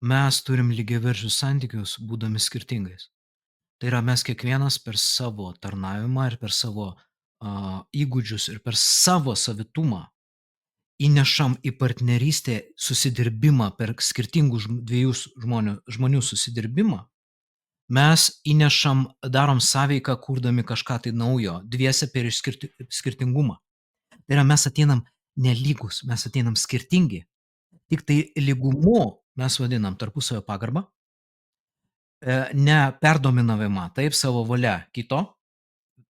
mes turim lygiaverčius santykius, būdami skirtingais. Tai yra mes kiekvienas per savo tarnavimą ir per savo, įgūdžius ir per savo savitumą įnešam į partnerystę susidirbimą per skirtingų dviejų žmonių susidirbimą. Mes darom sąveiką, kurdami kažką tai naujo, dviese per skirtingumą. Tai yra mes ateinam nelygūs, mes ateinam skirtingi. Tiktai lygumu mes vadinam tarpusavio pagarbą, ne perdominavimą, taip, savo valia kito.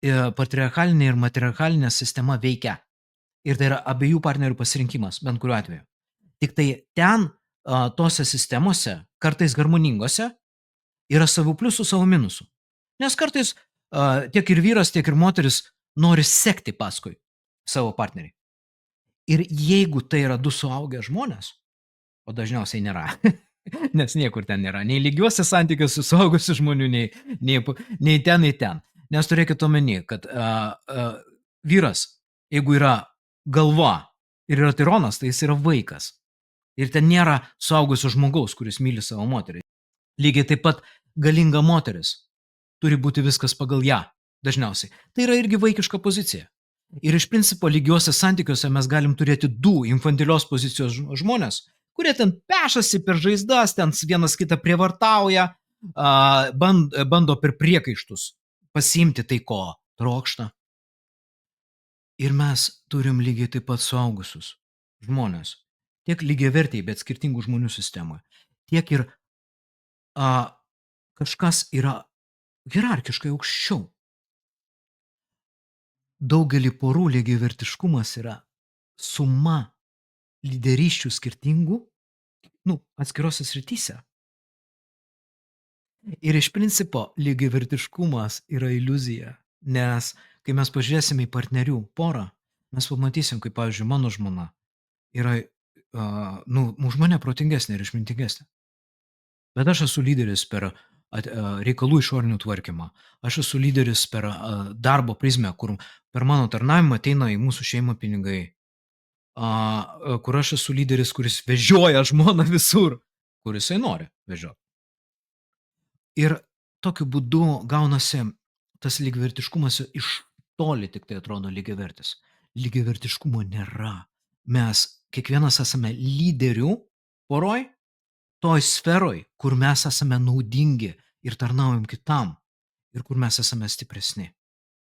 Patriarchalinė ir matriarchalinė sistema veikia. Ir tai yra abiejų partnerių pasirinkimas, bent kuriuo atveju. Tiktai ten, tose sistemose, kartais harmoningose, yra savų pliusų, savų minusų. Nes kartais tiek ir vyras, tiek ir moteris nori sekti paskui savo partnerį. Ir jeigu tai yra du suaugę žmonės, o dažniausiai nėra, nes niekur ten nėra, nei lygiuose santykiuose su suaugusiu žmonių, nei ten, nei ten. Nes turėkit omeny, kad vyras, jeigu yra galva ir yra tironas, tai jis yra vaikas. Ir ten nėra suaugusio žmogaus, kuris myli savo moterį. Lygiai taip pat galinga moteris. Turi būti viskas pagal ją, dažniausiai. Tai yra irgi vaikiška pozicija. Ir iš principo lygiuose santykiuose mes galim turėti du infantilios pozicijos žmonės, kurie ten pešasi per žaizdas, ten vienas kitą prievartauja, bando per priekaištus pasiimti tai, ko trokšta. Ir mes turim lygiai taip pat suaugusius žmonės. Tiek lygiavertiai, bet skirtingų žmonių sistemoje. Tiek ir kažkas yra hierarchiškai aukščiau. Daugelį porų lygiavertiškumas yra suma lyderysčių skirtingų, atskirose srityse. Ir iš principo lygiavertiškumas yra iliuzija, nes kai mes pažiūrėsime į partnerių porą, mes pamatysim, kaip, pavyzdžiui, mano žmona yra, už mane protingesnė ir išmintingesnė. Bet aš esu lyderis per reikalų išorinių tvarkymą. Aš esu lyderis per darbo prizmę, kur per mano tarnavimą ateina į mūsų šeimą pinigai. Kur aš esu lyderis, kuris vežioja žmoną visur, kur jisai nori vežioti. Ir tokiu būdu gaunasi tas lygiavertiškumas iš toli tik tai atrodo lygiavertis. Lygiavertiškumo nėra. Mes kiekvienas esame lyderių poroj, toj sferoj, kur mes esame naudingi ir tarnaujam kitam ir kur mes esame stipresni.